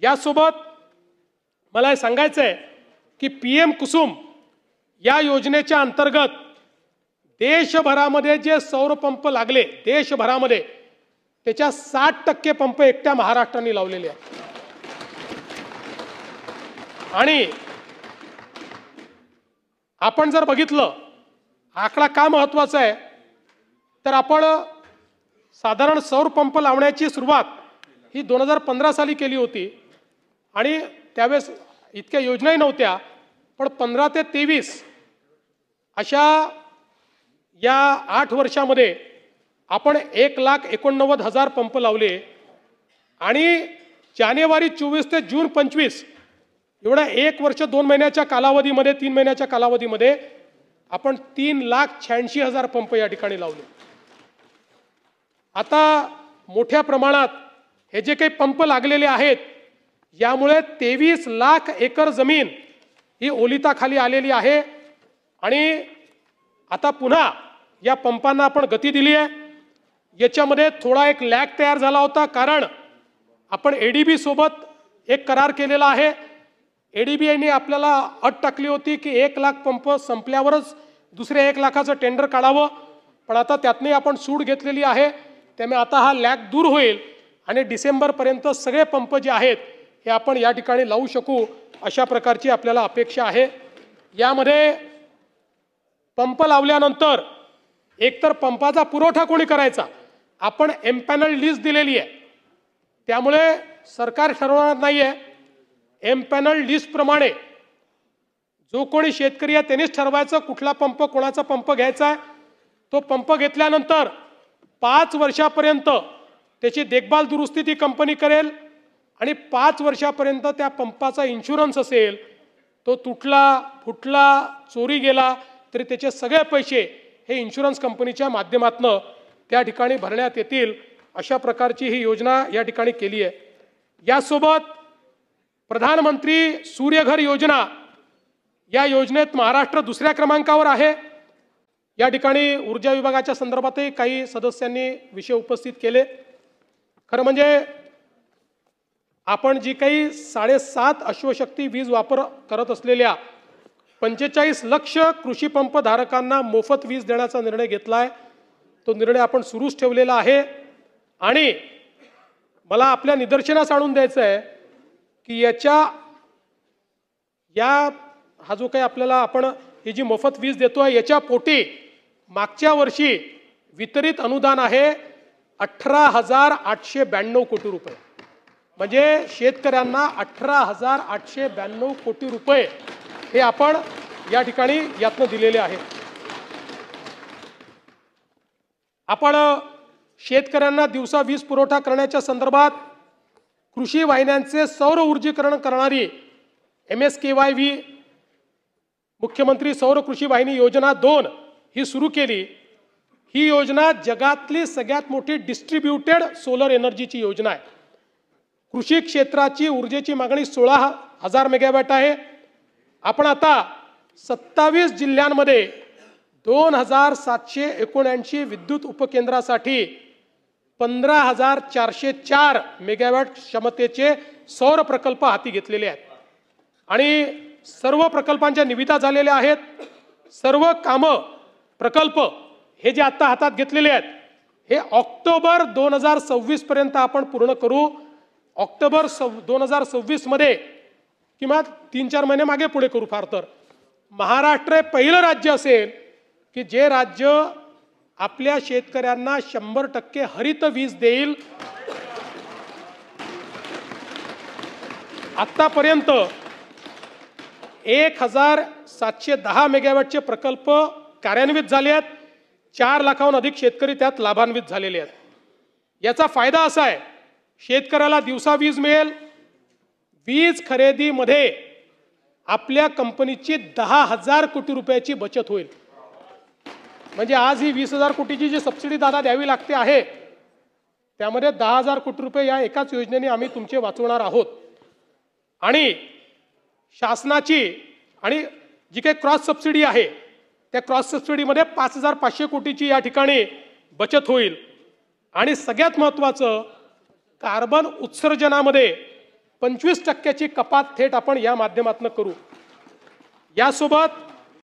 यासोबत मला हे सांगायचं आहे की PM कुसुम या योजनेच्या अंतर्गत देशभरामध्ये जे सौर पंप लागले देशभरामध्ये त्याच्या 60% पंप एकट्या महाराष्ट्राने लावलेले आहेत। आणि आपण जर बघितलं आकडा का महत्त्वाचा आहे तर आपण साधारण सौर पंप लावण्याची सुरुवात ही 2015 साली केली होती आणि त्यावेळेस इतक्या योजनाही नव्हत्या, पण 15 ते 23 अशा या 8 वर्षामध्ये आपण 1,89,000 पंप लावले आणि जानेवारी 24 ते जून 25 एवढा 1 वर्ष 2 महिन्याच्या कालावधीमध्ये 3 महिन्याच्या कालावधीमध्ये आपण 3,86,000 पंप या ठिकाणी लावले। आता मोठ्या प्रमाणात हे जे काही पंप लागलेले आहेत यामुळे 23 लाख एकर जमीन ही ओलिताखाली आलेली आहे आणि आता पुन्हा या पंपांना आपण गती दिली आहे। याच्यामध्ये थोडा एक लॅग तयार झाला होता कारण आपण ADB सोबत एक करार केलेला आहे। ADB ने आपल्याला अट टाकली होती की 1 लाख पंप संपल्यावरच दुसऱ्या 1 लाखाचं टेंडर काढावं, पण आता त्यातनी आपण सूट घेतलेली आहे। त्यामुळे आता हा लॅग दूर होईल आणि डिसेंबरपर्यंत सगळे पंप जे आहेत हे आपण या ठिकाणी लावू शकू अशा प्रकारची आपल्याला अपेक्षा आहे। यामध्ये पंप लावल्यानंतर एकतर पंपाचा पुरवठा कोणी करायचा, आपण एमपॅनल लिस्ट दिलेली आहे, त्यामुळे सरकार ठरवणार नाही आहे। एमपॅनल लिस्ट प्रमाणे जो कोणी शेतकरी आहे त्यांनीच ठरवायचं कुठला पंप कोणाचा पंप घ्यायचा आहे। तो पंप घेतल्यानंतर 5 वर्षापर्यंत त्याची देखभाल दुरुस्ती ती कंपनी करेल आणि 5 वर्षापर्यंत त्या पंपाचा इन्शुरन्स असेल, तो तुटला फुटला चोरी गेला तरी त्याचे सगळे पैसे हे इन्शुरन्स कंपनीच्या माध्यमातून त्या ठिकाणी भरण्यात येतील अशा प्रकारची ही योजना या ठिकाणी केली आहे। यासोबत प्रधानमंत्री सूर्यघर योजना या योजनेत महाराष्ट्र दुसऱ्या क्रमांकावर आहे। या ठिकाणी ऊर्जा विभागाच्या संदर्भातही काही सदस्यांनी विषय उपस्थित केले। खरं म्हणजे आपण जी काही 7.5 अश्वशक्ती वीज वापर करत असलेल्या 45 लक्ष कृषी पंप धारकांना मोफत वीज देण्याचा निर्णय घेतला आहे, तो निर्णय आपण सुरूच ठेवलेला आहे। आणि मला आपल्या निदर्शनास आणून द्यायचं आहे की हा जो काही आपल्याला आपण ही जी मोफत वीज देतोय याच्या पोटी मागच्या वर्षी वितरित अनुदान आहे 18,892 कोटी रुपये, म्हणजे शेतकऱ्यांना 18,892 कोटी रुपये हे आपण या ठिकाणी यातनं दिलेले आहेत। आपण शेतकऱ्यांना दिवसा वीज पुरवठा करण्याच्या संदर्भात कृषी वाहिन्यांचे सौर ऊर्जीकरण करणारी MSKYV मुख्यमंत्री सौर कृषी वाहिनी योजना 2 ही सुरू केली। ही योजना जगातली सगळ्यात मोठी डिस्ट्रीब्युटेड सोलर एनर्जीची योजना आहे। कृषी क्षेत्राची ऊर्जेची मागणी 16,000 मेगावॅट आहे। आपण आता 27 जिल्ह्यांमध्ये 2,779 विद्युत उपकेंद्रासाठी 15,404 मेगावॅट क्षमतेचे सौर प्रकल्प हाती घेतलेले आहेत आणि सर्व प्रकल्पांच्या निविदा झालेल्या आहेत। सर्व कामं प्रकल्प हे जे आता हातात घेतलेले आहेत हे ऑक्टोबर 2026 पर्यंत आपण पूर्ण करू। ऑक्टोबर 2026 मध्ये किंवा 3-4 महिने मागे पुढे करू। फार तर महाराष्ट्र हे पहिलं राज्य असेल की जे राज्य आपल्या शेतकऱ्यांना 100% हरित वीज देईल। आतापर्यंत 1,710 मेगावॅटचे प्रकल्प कार्यान्वित झाले आहेत। 4 लाखाहून अधिक शेतकरी त्यात लाभान्वित झालेले आहेत। याचा फायदा असा आहे शेतकऱ्याला दिवसा वीज मिळेल, वीज खरेदीमध्ये आपल्या कंपनीची 10,000 कोटी रुपयाची बचत होईल। म्हणजे आज ही 20,000 कोटीची जी सबसिडी दादा द्यावी लागते आहे त्यामध्ये 10,000 कोटी रुपये या एकाच योजनेने आम्ही तुमचे वाचवणार आहोत। आणि शासनाची आणि जी काही क्रॉस सबसिडी आहे त्या क्रॉस सबसिडीमध्ये 5,500 कोटीची या ठिकाणी बचत होईल। आणि सगळ्यात महत्त्वाचं कार्बन उत्सर्जनामध्ये 25% कपात थेट आपण या माध्यमातून करू. यासोबत